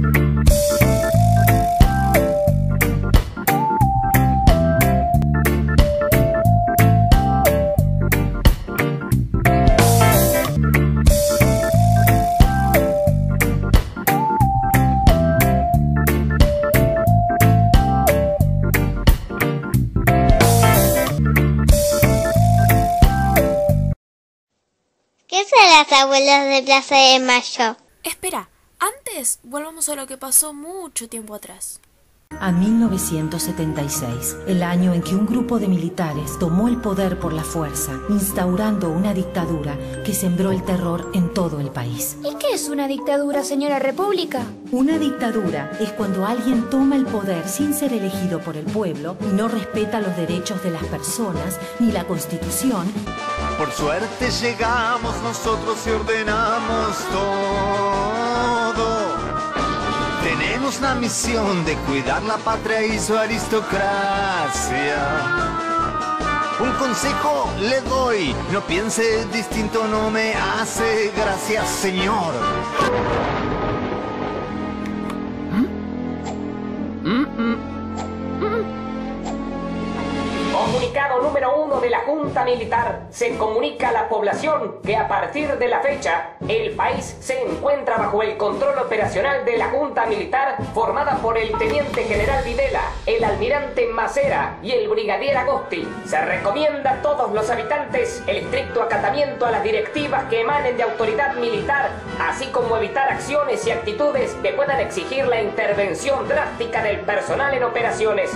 ¿Qué son las abuelas de Plaza de Mayo? Espera, antes volvamos a lo que pasó mucho tiempo atrás. A 1976, el año en que un grupo de militares tomó el poder por la fuerza, instaurando una dictadura que sembró el terror en todo el país. ¿Y qué es una dictadura, señora República? Una dictadura es cuando alguien toma el poder sin ser elegido por el pueblo y no respeta los derechos de las personas ni la Constitución. Por suerte llegamos nosotros y ordenamos todo. Tenemos la misión de cuidar la patria y su aristocracia. Un consejo le doy, no piense distinto, no me hace gracia, señor. Comunicado número 1 de la Junta Militar. Se comunica a la población que a partir de la fecha el país se encuentra bajo el control operacional de la Junta Militar formada por el Teniente General Videla, el Almirante Macera y el Brigadier Agosti. Se recomienda a todos los habitantes el estricto acatamiento a las directivas que emanen de autoridad militar, así como evitar acciones y actitudes que puedan exigir la intervención drástica del personal en operaciones.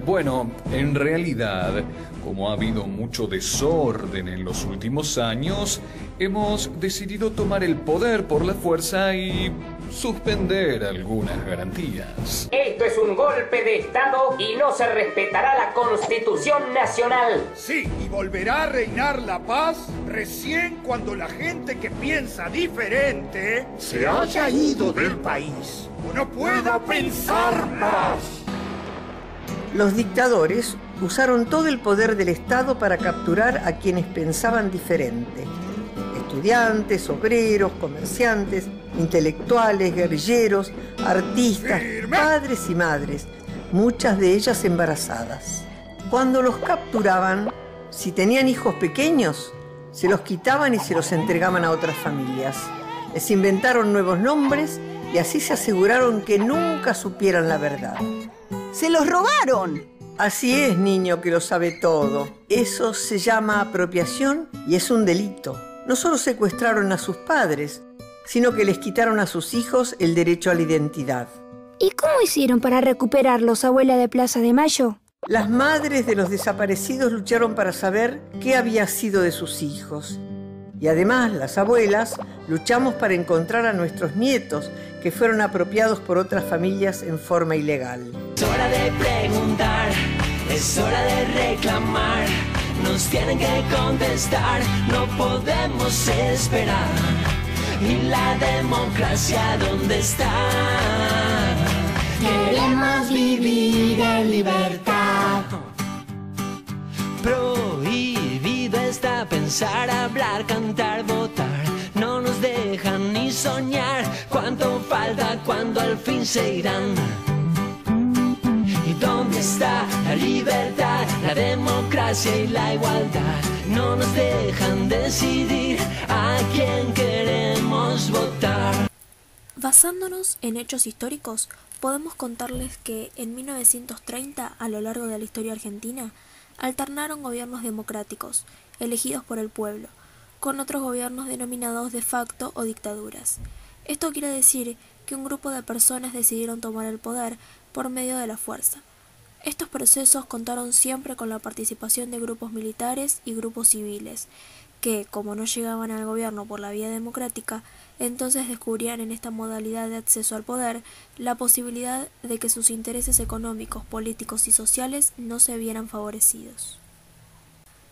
Bueno, en realidad, como ha habido mucho desorden en los últimos años, hemos decidido tomar el poder por la fuerza y suspender algunas garantías. Esto es un golpe de Estado y no se respetará la Constitución Nacional. Sí, y volverá a reinar la paz recién cuando la gente que piensa diferente se haya ido del país o no pueda pensar más. Los dictadores usaron todo el poder del Estado para capturar a quienes pensaban diferente. Estudiantes, obreros, comerciantes, intelectuales, guerrilleros, artistas, padres y madres, muchas de ellas embarazadas. Cuando los capturaban, si tenían hijos pequeños, se los quitaban y se los entregaban a otras familias. Les inventaron nuevos nombres y así se aseguraron que nunca supieran la verdad. ¡Se los robaron! Así es, niño que lo sabe todo. Eso se llama apropiación y es un delito. No solo secuestraron a sus padres, sino que les quitaron a sus hijos el derecho a la identidad. ¿Y cómo hicieron para recuperarlos, abuela de Plaza de Mayo? Las madres de los desaparecidos lucharon para saber qué había sido de sus hijos. Y además, las abuelas, luchamos para encontrar a nuestros nietos que fueron apropiados por otras familias en forma ilegal. Es hora de preguntar, es hora de reclamar, nos tienen que contestar, no podemos esperar. ¿Y la democracia dónde está? Queremos vivir en libertad. Prohibido está pensar, hablar, cantar, votar. No nos dejan ni soñar. ¿Cuánto falta? ¿Cuándo al fin se irán? ¿Y dónde está la libertad, la democracia y la igualdad? No nos dejan decidir a quién queremos votar. Basándonos en hechos históricos, podemos contarles que en 1930, a lo largo de la historia argentina, alternaron gobiernos democráticos, elegidos por el pueblo, con otros gobiernos denominados de facto o dictaduras. Esto quiere decir que un grupo de personas decidieron tomar el poder por medio de la fuerza. Estos procesos contaron siempre con la participación de grupos militares y grupos civiles, que, como no llegaban al gobierno por la vía democrática, entonces descubrían en esta modalidad de acceso al poder la posibilidad de que sus intereses económicos, políticos y sociales no se vieran favorecidos.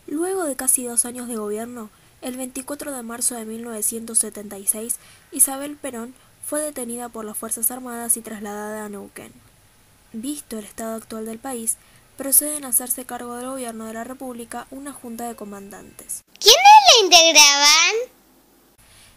Luego de casi 2 años de gobierno, el 24 de marzo de 1976, Isabel Perón fue detenida por las Fuerzas Armadas y trasladada a Neuquén. Visto el estado actual del país, proceden a hacerse cargo del gobierno de la República una junta de comandantes. ¿Quiénes la integraban?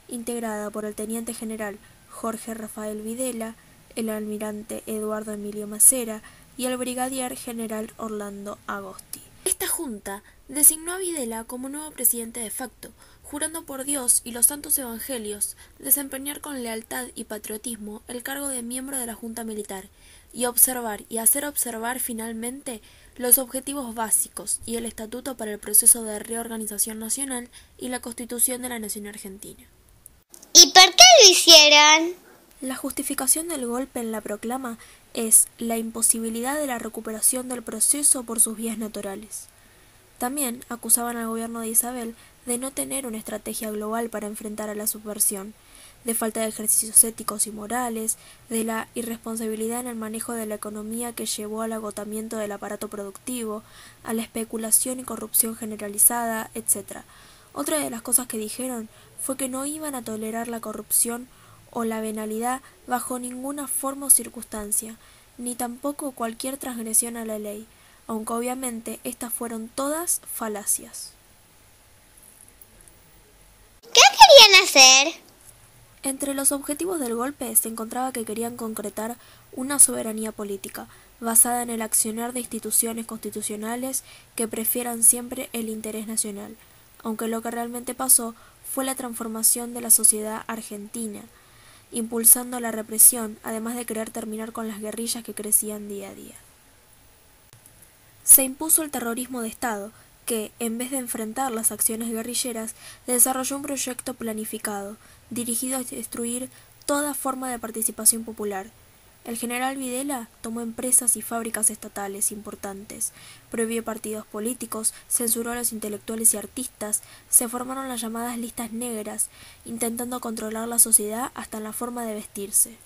Integrada por el teniente general Jorge Rafael Videla, el almirante Eduardo Emilio Macera y el brigadier general Orlando Agosti. Esta junta designó a Videla como nuevo presidente de facto, jurando por Dios y los santos evangelios desempeñar con lealtad y patriotismo el cargo de miembro de la Junta Militar y observar y hacer observar finalmente los objetivos básicos y el estatuto para el proceso de reorganización nacional y la Constitución de la Nación Argentina. ¿Y por qué lo hicieron? La justificación del golpe en la proclama es la imposibilidad de la recuperación del proceso por sus vías naturales. También acusaban al gobierno de Isabel de no tener una estrategia global para enfrentar a la subversión, de falta de ejercicios éticos y morales, de la irresponsabilidad en el manejo de la economía que llevó al agotamiento del aparato productivo, a la especulación y corrupción generalizada, etc. Otra de las cosas que dijeron fue que no iban a tolerar la corrupción o la venalidad bajo ninguna forma o circunstancia, ni tampoco cualquier transgresión a la ley, aunque obviamente estas fueron todas falacias. ¿Qué querían hacer? Entre los objetivos del golpe se encontraba que querían concretar una soberanía política, basada en el accionar de instituciones constitucionales que prefieran siempre el interés nacional, aunque lo que realmente pasó fue la transformación de la sociedad argentina, impulsando la represión, además de querer terminar con las guerrillas que crecían día a día. Se impuso el terrorismo de Estado, que, en vez de enfrentar las acciones guerrilleras, desarrolló un proyecto planificado, dirigido a destruir toda forma de participación popular. El general Videla tomó empresas y fábricas estatales importantes, prohibió partidos políticos, censuró a los intelectuales y artistas, se formaron las llamadas listas negras, intentando controlar la sociedad hasta en la forma de vestirse.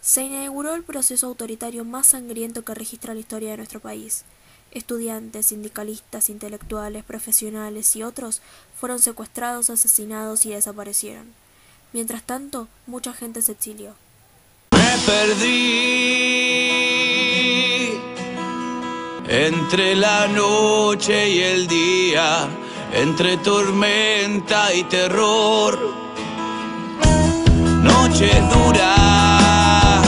Se inauguró el proceso autoritario más sangriento que registra la historia de nuestro país. Estudiantes, sindicalistas, intelectuales, profesionales y otros fueron secuestrados, asesinados y desaparecieron. Mientras tanto, mucha gente se exilió. Me perdí entre la noche y el día, entre tormenta y terror. Noches duras,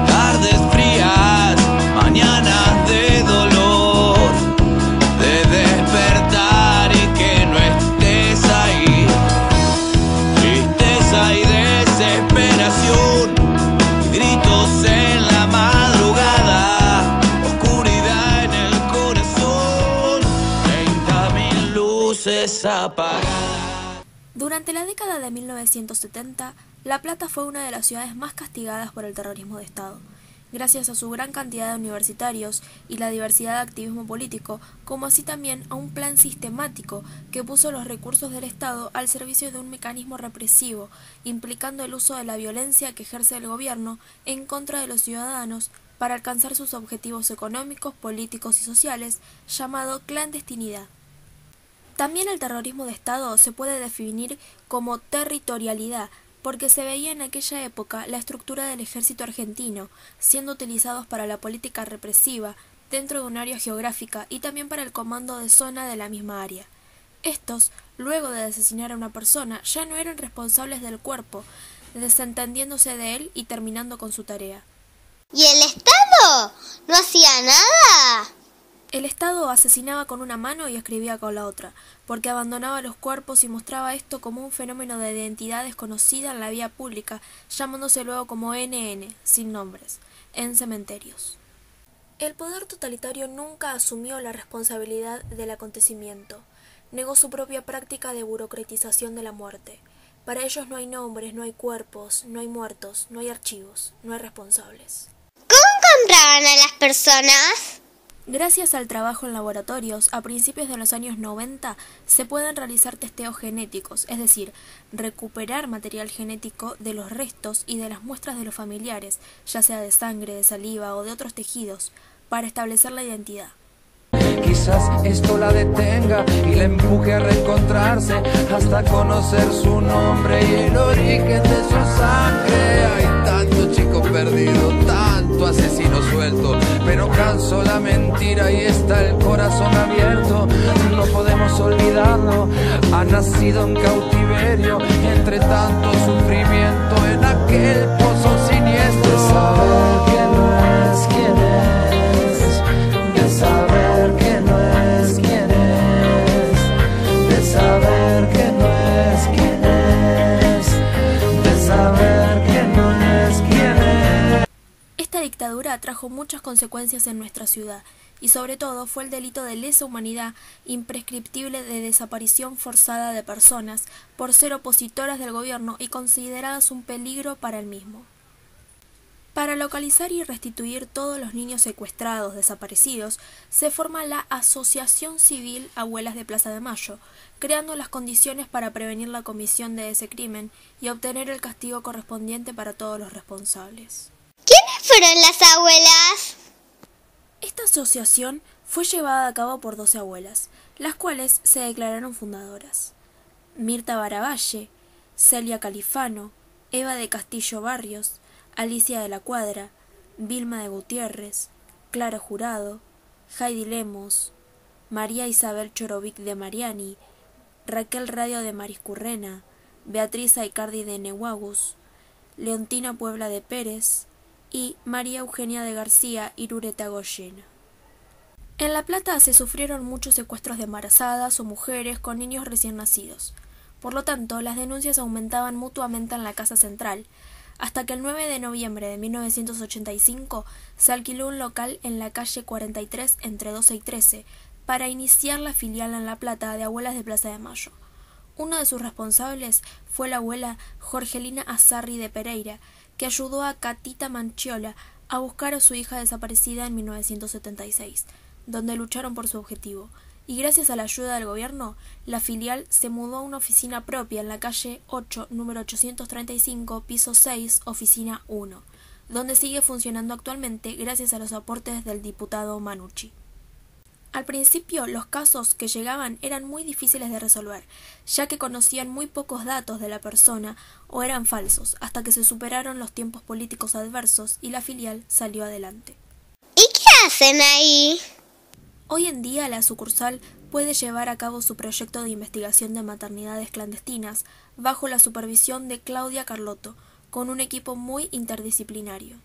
tardes frías, mañanas de dolor, de despertar y que no estés ahí, tristeza y desesperación, gritos en la madrugada, oscuridad en el corazón, 30.000 luces apagadas. Durante la década de 1970, La Plata fue una de las ciudades más castigadas por el terrorismo de Estado, gracias a su gran cantidad de universitarios y la diversidad de activismo político, como así también a un plan sistemático que puso los recursos del Estado al servicio de un mecanismo represivo, implicando el uso de la violencia que ejerce el gobierno en contra de los ciudadanos para alcanzar sus objetivos económicos, políticos y sociales, llamado clandestinidad. También el terrorismo de Estado se puede definir como territorialidad, porque se veía en aquella época la estructura del ejército argentino, siendo utilizados para la política represiva dentro de un área geográfica y también para el comando de zona de la misma área. Estos, luego de asesinar a una persona, ya no eran responsables del cuerpo, desentendiéndose de él y terminando con su tarea. ¿Y el Estado no hacía nada? El Estado asesinaba con una mano y escribía con la otra, porque abandonaba los cuerpos y mostraba esto como un fenómeno de identidad desconocida en la vía pública, llamándose luego como NN, sin nombres, en cementerios. El poder totalitario nunca asumió la responsabilidad del acontecimiento, negó su propia práctica de burocratización de la muerte. Para ellos no hay nombres, no hay cuerpos, no hay muertos, no hay archivos, no hay responsables. ¿Cómo encontraban a las personas? Gracias al trabajo en laboratorios, a principios de los años 90 se pueden realizar testeos genéticos, es decir, recuperar material genético de los restos y de las muestras de los familiares, ya sea de sangre, de saliva o de otros tejidos, para establecer la identidad. Quizás esto la detenga y la empuje a reencontrarse hasta conocer su nombre y el origen de su sangre. Hay tanto chico perdido, tanto asesino suelto, pero cansó la mentira y está el corazón abierto. No podemos olvidarlo, a nacido en cautiverio, entre tanto sufrimiento en aquel pozo siniestro. De saber que no es quien es, de saber que no es quien es, de saber que no es quien es, de saber que no es quien es. Esta dictadura trajo muchas consecuencias en nuestra ciudad, y sobre todo fue el delito de lesa humanidad imprescriptible de desaparición forzada de personas por ser opositoras del gobierno y consideradas un peligro para el mismo. Para localizar y restituir todos los niños secuestrados, desaparecidos, se forma la Asociación Civil Abuelas de Plaza de Mayo, creando las condiciones para prevenir la comisión de ese crimen y obtener el castigo correspondiente para todos los responsables. ¿Quiénes fueron las abuelas? Esta asociación fue llevada a cabo por 12 abuelas, las cuales se declararon fundadoras. Mirta Baravalle, Celia Califano, Eva de Castillo Barrios, Alicia de la Cuadra, Vilma de Gutiérrez, Clara Jurado, Heidi Lemos, María Isabel Chorovic de Mariani, Raquel Radio de Mariscurrena, Beatriz Aicardi de Nehuagus, Leontina Puebla de Pérez y María Eugenia de García Irureta Goyena. En La Plata se sufrieron muchos secuestros de embarazadas o mujeres con niños recién nacidos. Por lo tanto, las denuncias aumentaban mutuamente en la Casa Central, hasta que el 9 de noviembre de 1985 se alquiló un local en la calle 43 entre 12 y 13 para iniciar la filial en La Plata de Abuelas de Plaza de Mayo. Uno de sus responsables fue la abuela Jorgelina Azarri de Pereira, que ayudó a Catita Manchiola a buscar a su hija desaparecida en 1976, donde lucharon por su objetivo, y gracias a la ayuda del gobierno, la filial se mudó a una oficina propia en la calle 8, número 835, piso 6, oficina 1, donde sigue funcionando actualmente gracias a los aportes del diputado Manucci. Al principio, los casos que llegaban eran muy difíciles de resolver, ya que conocían muy pocos datos de la persona o eran falsos, hasta que se superaron los tiempos políticos adversos y la filial salió adelante. ¿Y qué hacen ahí? Hoy en día la sucursal puede llevar a cabo su proyecto de investigación de maternidades clandestinas bajo la supervisión de Claudia Carlotto, con un equipo muy interdisciplinario.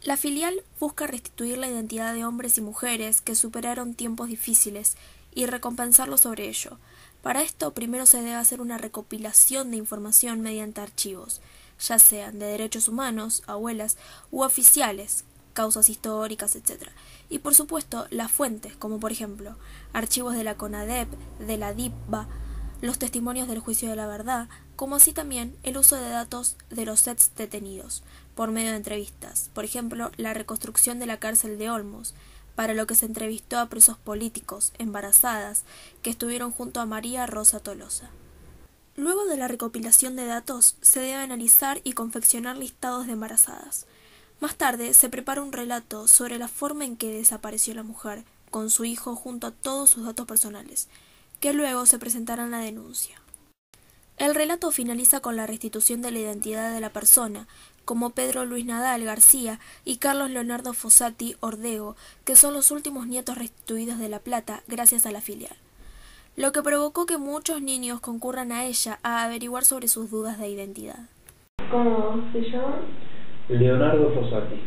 La filial busca restituir la identidad de hombres y mujeres que superaron tiempos difíciles y recompensarlos sobre ello. Para esto, primero se debe hacer una recopilación de información mediante archivos, ya sean de derechos humanos, abuelas u oficiales, causas históricas, etc. Y por supuesto, las fuentes, como por ejemplo, archivos de la CONADEP, de la DIPBA, los testimonios del juicio de la verdad, como así también el uso de datos de los sets detenidos, por medio de entrevistas, por ejemplo, la reconstrucción de la cárcel de Olmos, para lo que se entrevistó a presos políticos, embarazadas, que estuvieron junto a María Rosa Tolosa. Luego de la recopilación de datos, se debe analizar y confeccionar listados de embarazadas. Más tarde, se prepara un relato sobre la forma en que desapareció la mujer, con su hijo junto a todos sus datos personales, que luego se presentará en la denuncia. El relato finaliza con la restitución de la identidad de la persona, como Pedro Luis Nadal García y Carlos Leonardo Fossati Ordego, que son los últimos nietos restituidos de La Plata gracias a la filial, lo que provocó que muchos niños concurran a ella a averiguar sobre sus dudas de identidad. ¿Cómo se llama? Leonardo Fossati.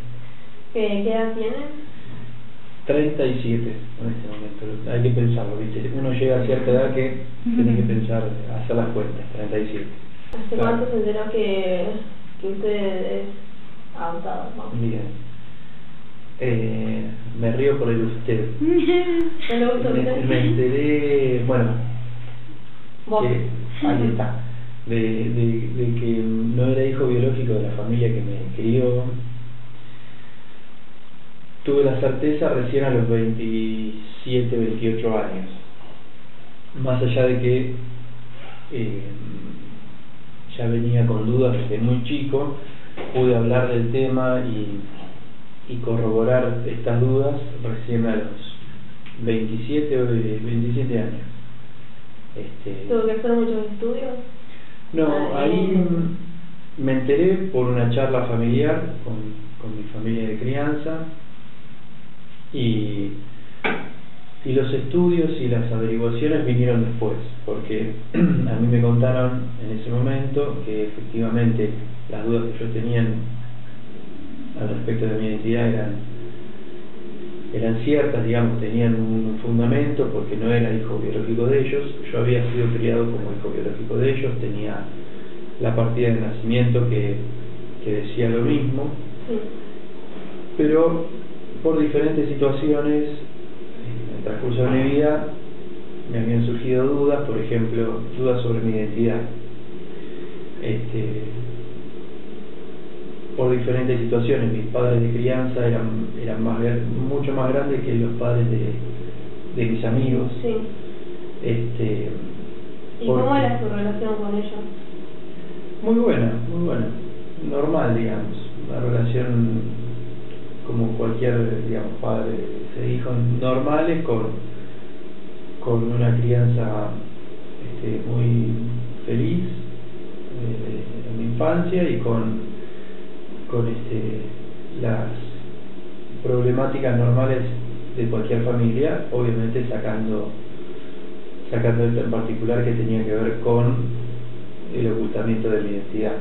¿Qué edad tiene? 37 en este momento. Hay que pensarlo, ¿viste? Uno llega a cierta edad que tiene que pensar, hacer las cuentas. 37. ¿Hace cuánto se enteró que usted es adoptado? Bien. Me río por el usted. ¿No le gusta usted? Me enteré, bueno, que, ahí está, de que no era hijo biológico de la familia que me crió. Tuve la certeza recién a los 27, 28 años. Más allá de que ya venía con dudas desde muy chico, pude hablar del tema y corroborar estas dudas recién a los 27 o 27 años. ¿Tuvo que hacer muchos estudios? No, ahí me enteré por una charla familiar con mi familia de crianza. Y Y los estudios y las averiguaciones vinieron después, porque a mí me contaron en ese momento que efectivamente las dudas que yo tenía al respecto de mi identidad eran ciertas, digamos, tenían un fundamento, porque no era hijo biológico de ellos. Yo había sido criado como hijo biológico de ellos, tenía la partida de nacimiento que decía lo mismo, sí. Pero por diferentes situaciones en el transcurso de mi vida me habían surgido dudas, por ejemplo, dudas sobre mi identidad. Por diferentes situaciones, mis padres de crianza eran mucho más grandes que los padres de mis amigos. Sí. ¿Y cómo era su relación con ellos? Muy buena, normal, digamos, una relación como cualquier, digamos, padre de hijos normales, con una crianza muy feliz en mi infancia y con las problemáticas normales de cualquier familia, obviamente sacando esto en particular que tenía que ver con el ocultamiento de la identidad.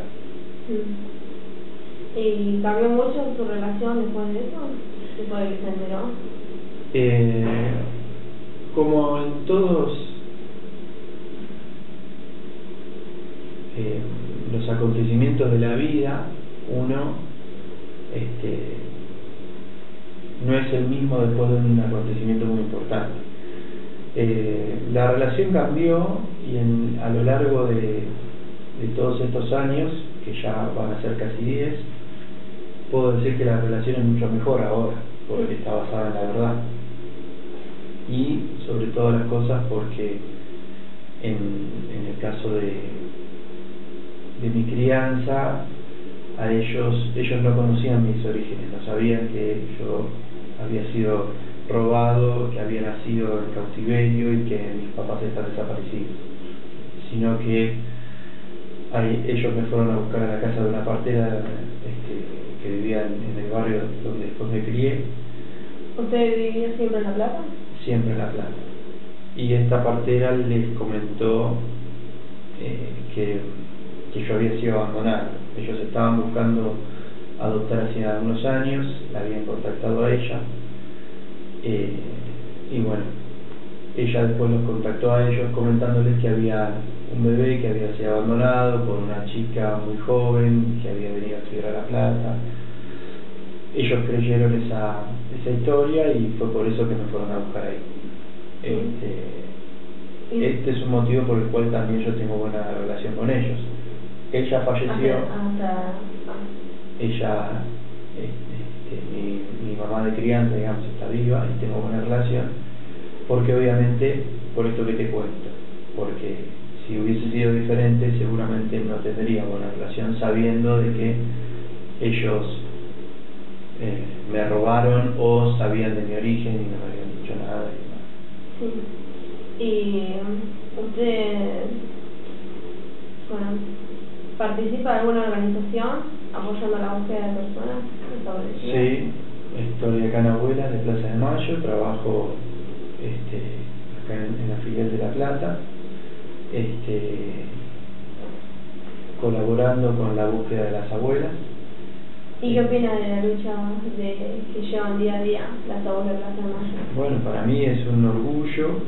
¿Y cambió mucho su relación después de eso? ¿Después de que se enteró? Como en todos los acontecimientos de la vida, uno no es el mismo después de un acontecimiento muy importante. La relación cambió y a lo largo de todos estos años, que ya van a ser casi 10, puedo decir que la relación es mucho mejor ahora, porque está basada en la verdad. Y sobre todas las cosas porque en el caso de mi crianza, a ellos no conocían mis orígenes, no sabían que yo había sido robado, que había nacido en cautiverio y que mis papás están desaparecidos, sino que ellos me fueron a buscar a la casa de una partera que vivía en el barrio donde después me crié. ¿Usted vivía siempre en La Plata? Siempre en La Plata. Y esta partera les comentó que yo había sido abandonado. Ellos estaban buscando adoptar hacía unos años, la habían contactado a ella, y bueno, ella después los contactó a ellos comentándoles que había un bebé que había sido abandonado por una chica muy joven que había venido a estudiar a La Plata. Ellos creyeron esa historia y fue por eso que me fueron a buscar ahí. Este es un motivo por el cual también yo tengo buena relación con ellos. Ella falleció. Ella, mi mamá de crianza, digamos, está viva y tengo buena relación, porque obviamente, por esto que te cuento, porque si hubiese sido diferente seguramente no tendría buena relación, sabiendo de que ellos me robaron o sabían de mi origen y no me habían dicho nada y demás. Sí. ¿Y usted, bueno, participa en alguna organización apoyando la búsqueda de personas desaparecidas? Sí, estoy acá en Abuela, de Plaza de Mayo, trabajo acá en la filial de La Plata, colaborando con la búsqueda de las abuelas. ¿Y qué opina de la lucha que llevan día a día las abuelas de Plaza de Mayo? Bueno, para mí es un orgullo,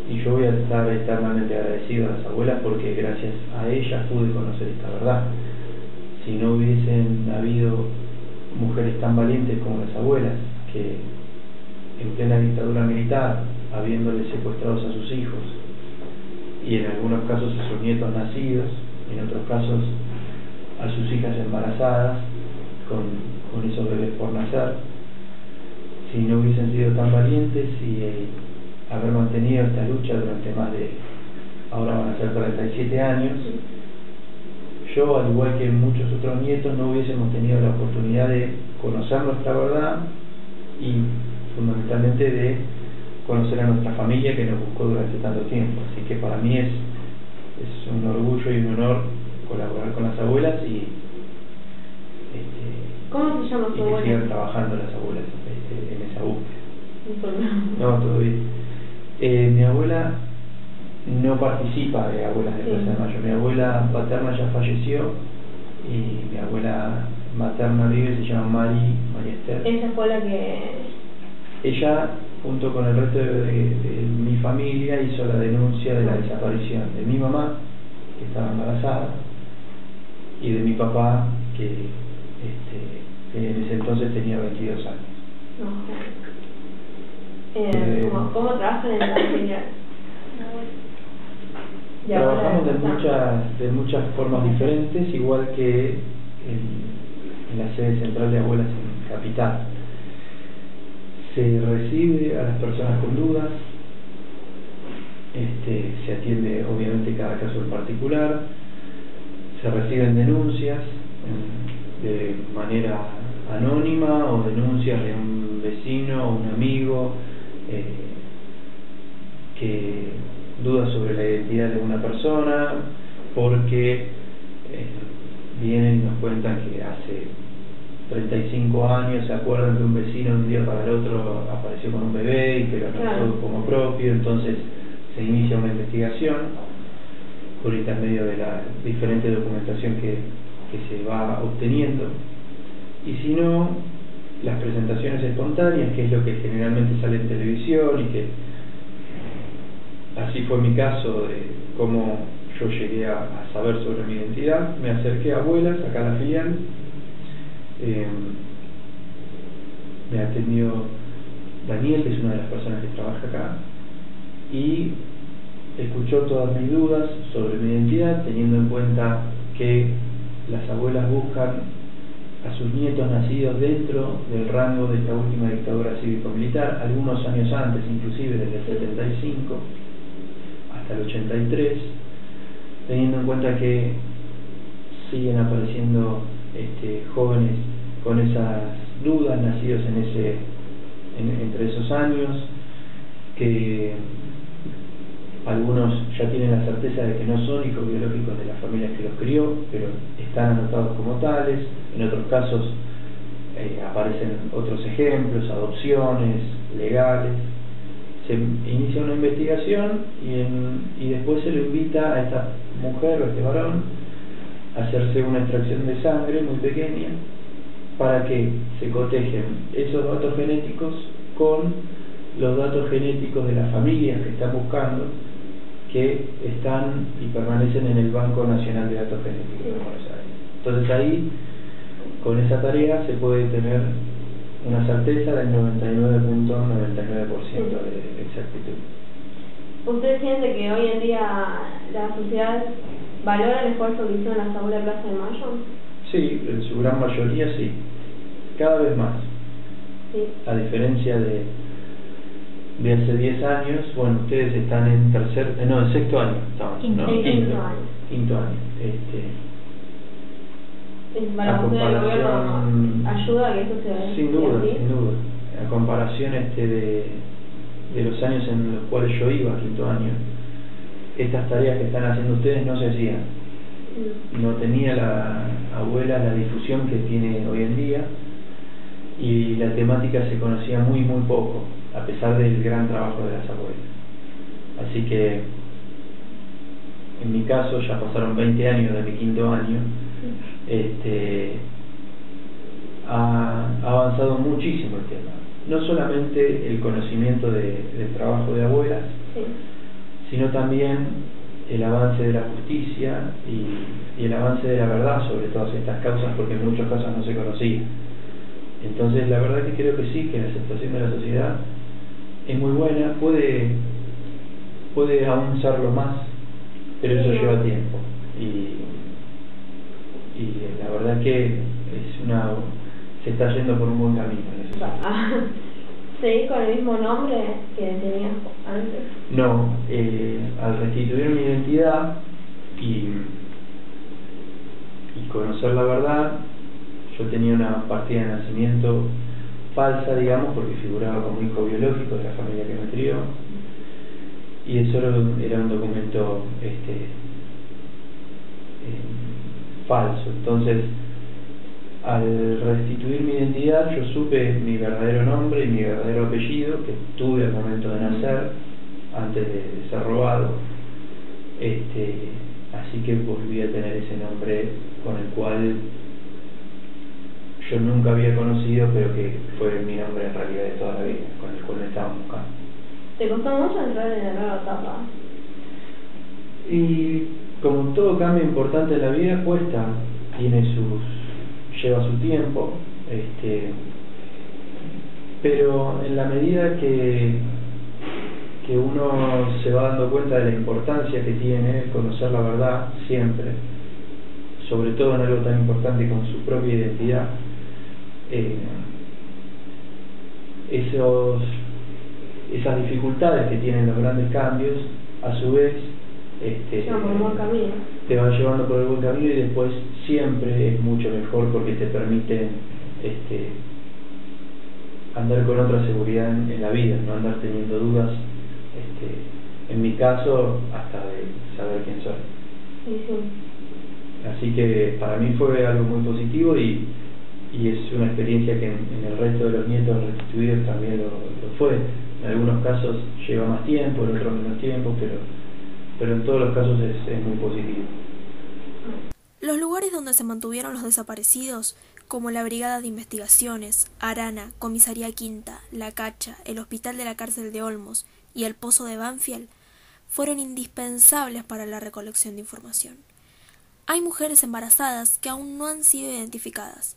y yo voy a estar eternamente agradecido a las abuelas porque gracias a ellas pude conocer esta verdad. Si no hubiesen habido mujeres tan valientes como las abuelas, que en plena dictadura militar, habiéndoles secuestrados a sus hijos y en algunos casos a sus nietos nacidos, en otros casos a sus hijas embarazadas con esos bebés por nacer, si no hubiesen sido tan valientes y haber mantenido esta lucha durante más de, ahora van a ser 37 años, yo, al igual que muchos otros nietos, no hubiésemos tenido la oportunidad de conocer nuestra verdad y fundamentalmente de conocer a nuestra familia que nos buscó durante tanto tiempo. Así que para mí es un orgullo y un honor colaborar con las abuelas y ¿cómo se llama su abuela? Que sigan trabajando las abuelas en esa búsqueda. No, todo bien. Mi abuela no participa de Abuelas de Plaza de Mayo. Mi abuela paterna ya falleció y mi abuela materna vive, se llama María Esther. Ella fue la que... Ella, junto con el resto de mi familia, hizo la denuncia de la desaparición de mi mamá, que estaba embarazada, y de mi papá, que en ese entonces tenía 22 años. ¿Cómo trabajan en la familia? Trabajamos de muchas formas diferentes, igual que en la sede central de Abuelas en Capital. Se recibe a las personas con dudas, se atiende obviamente cada caso en particular, se reciben denuncias de manera anónima o denuncias de un vecino o un amigo que duda sobre la identidad de una persona porque vienen y nos cuentan que hace 35 años se acuerdan que un vecino de un día para el otro apareció con un bebé y que lo anotó como propio, entonces se inicia una investigación por intermedio de la diferente documentación que se va obteniendo, y si no, las presentaciones espontáneas, que es lo que generalmente sale en televisión, y que así fue mi caso de cómo yo llegué a saber sobre mi identidad. Me acerqué a Abuelas, acá a la filial, me atendió Daniel, que es una de las personas que trabaja acá, y escuchó todas mis dudas sobre mi identidad, teniendo en cuenta que las abuelas buscan a sus nietos nacidos dentro del rango de esta última dictadura cívico-militar, algunos años antes, inclusive desde el 75 hasta el 83, teniendo en cuenta que siguen apareciendo jóvenes con esas dudas, nacidos entre esos años, que algunos ya tienen la certeza de que no son hijos biológicos de las familias que los crió, pero están anotados como tales. En otros casos aparecen otros ejemplos, adopciones legales. Se inicia una investigación y después se le invita a esta mujer o a este varón a hacerse una extracción de sangre muy pequeña para que se cotejen esos datos genéticos con los datos genéticos de las familias que están buscando, que están y permanecen en el Banco Nacional de Datos Genéticos de Buenos Aires. Entonces ahí, con esa tarea, se puede tener una certeza del 99.99% de exactitud. ¿Usted siente que hoy en día la sociedad valora el esfuerzo que hicieron las abuelas de Plaza de Mayo? Sí, en su gran mayoría sí, cada vez más. Sí. A diferencia de hace 10 años, bueno, ustedes están en sexto año, Quinto año. Para usted el gobierno ayuda a que eso se sin duda. A comparación de los años en los cuales yo iba, quinto año, estas tareas que están haciendo ustedes no se hacían. No tenía la abuela la difusión que tiene hoy en día, y la temática se conocía muy poco, a pesar del gran trabajo de las abuelas. Así que en mi caso ya pasaron 20 años de mi quinto año. Ha avanzado muchísimo el tema, no solamente el conocimiento del trabajo de abuelas, sino también el avance de la justicia y el avance de la verdad sobre todas estas causas, porque en muchos casos no se conocía. Entonces la verdad que creo que sí, que la aceptación de la sociedad es muy buena, puede aún serlo más, pero eso lleva tiempo, y la verdad que se está yendo por un buen camino. ¿Seguís con el mismo nombre que tenías antes? No, al restituir mi identidad y conocer la verdad, yo tenía una partida de nacimiento falsa, digamos, porque figuraba como hijo biológico de la familia que me crió, y eso era un documento falso. Entonces Al restituir mi identidad, yo supe mi verdadero nombre y mi verdadero apellido, que tuve al momento de nacer, antes de ser robado. Así que volví a tener ese nombre con el cual yo nunca había conocido, pero que fue mi nombre en realidad de toda la vida, con el cual me estaban buscando. ¿Te costó mucho entrar en la nueva etapa? Y como todo cambio importante en la vida, cuesta, lleva su tiempo, pero en la medida que uno se va dando cuenta de la importancia que tiene conocer la verdad siempre, sobre todo en algo tan importante como su propia identidad, esas dificultades que tienen los grandes cambios, a su vez te van llevando por el buen camino, y después siempre es mucho mejor porque te permite andar con otra seguridad en la vida, no andar teniendo dudas, en mi caso, hasta de saber quién soy. Así que para mí fue algo muy positivo, y es una experiencia que en el resto de los nietos restituidos también lo fue. En algunos casos lleva más tiempo, en otros menos tiempo, pero en todos los casos es muy positivo. Los lugares donde se mantuvieron los desaparecidos, como la Brigada de Investigaciones, Arana, Comisaría Quinta, La Cacha, el Hospital de la Cárcel de Olmos y el Pozo de Banfield, fueron indispensables para la recolección de información. Hay mujeres embarazadas que aún no han sido identificadas,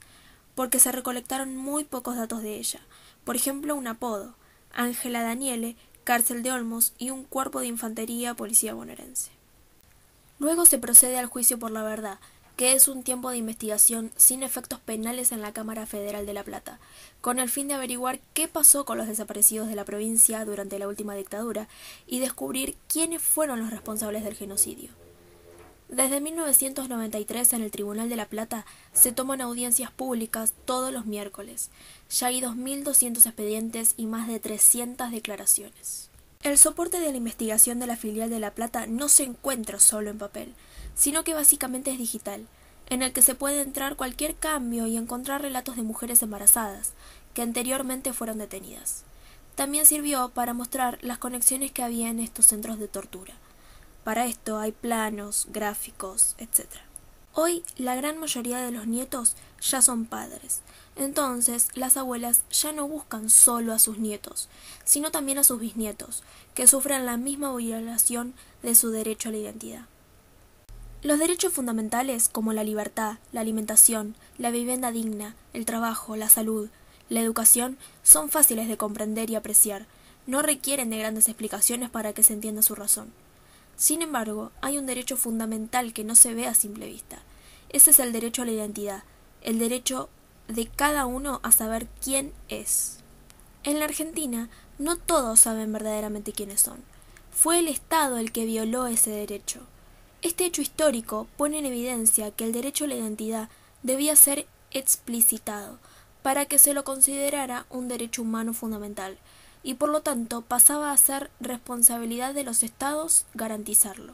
porque se recolectaron muy pocos datos de ella, por ejemplo un apodo, Ángela Daniele, Cárcel de Olmos, y un cuerpo de infantería policía bonaerense. Luego se procede al juicio por la verdad, que es un tiempo de investigación sin efectos penales en la Cámara Federal de La Plata, con el fin de averiguar qué pasó con los desaparecidos de la provincia durante la última dictadura y descubrir quiénes fueron los responsables del genocidio. Desde 1993 en el Tribunal de La Plata se toman audiencias públicas todos los miércoles. Ya hay 2.200 expedientes y más de 300 declaraciones. El soporte de la investigación de la filial de La Plata no se encuentra solo en papel, sino que básicamente es digital, en el que se puede entrar cualquier cambio y encontrar relatos de mujeres embarazadas, que anteriormente fueron detenidas. También sirvió para mostrar las conexiones que había en estos centros de tortura. Para esto hay planos, gráficos, etc. Hoy la gran mayoría de los nietos ya son padres, entonces las abuelas ya no buscan solo a sus nietos, sino también a sus bisnietos, que sufren la misma violación de su derecho a la identidad. Los derechos fundamentales como la libertad, la alimentación, la vivienda digna, el trabajo, la salud, la educación son fáciles de comprender y apreciar, no requieren de grandes explicaciones para que se entienda su razón. Sin embargo, hay un derecho fundamental que no se ve a simple vista. Ese es el derecho a la identidad, el derecho de cada uno a saber quién es. En la Argentina, no todos saben verdaderamente quiénes son. Fue el Estado el que violó ese derecho. Este hecho histórico pone en evidencia que el derecho a la identidad debía ser explicitado para que se lo considerara un derecho humano fundamental, y por lo tanto pasaba a ser responsabilidad de los estados garantizarlo.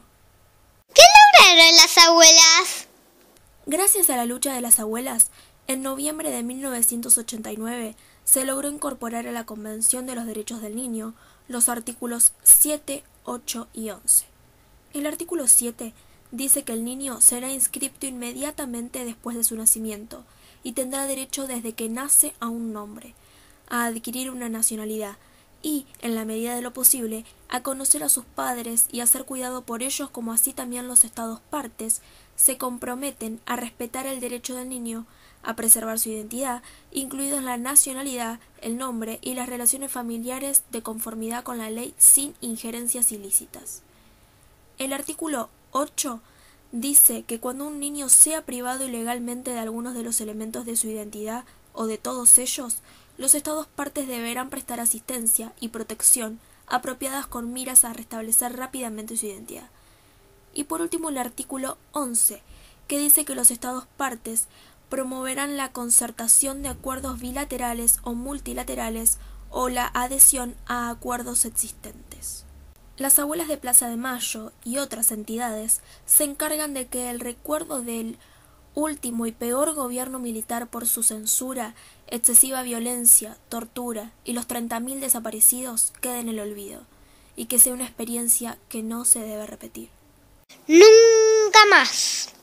¿Qué lograron las abuelas? Gracias a la lucha de las abuelas, en noviembre de 1989 se logró incorporar a la Convención de los Derechos del Niño los artículos 7, 8 y 11. El artículo 7 dice que el niño será inscripto inmediatamente después de su nacimiento y tendrá derecho desde que nace a un nombre, a adquirir una nacionalidad, y, en la medida de lo posible, a conocer a sus padres y a ser cuidado por ellos, como así también los estados partes se comprometen a respetar el derecho del niño a preservar su identidad, incluidos la nacionalidad, el nombre y las relaciones familiares de conformidad con la ley sin injerencias ilícitas. El artículo 8 dice que cuando un niño sea privado ilegalmente de algunos de los elementos de su identidad o de todos ellos, los estados partes deberán prestar asistencia y protección apropiadas con miras a restablecer rápidamente su identidad. Y por último el artículo 11, que dice que los estados partes promoverán la concertación de acuerdos bilaterales o multilaterales o la adhesión a acuerdos existentes. Las abuelas de Plaza de Mayo y otras entidades se encargan de que el recuerdo del último y peor gobierno militar por su censura, excesiva violencia, tortura y los 30.000 desaparecidos quede en el olvido, y que sea una experiencia que no se debe repetir. Nunca más.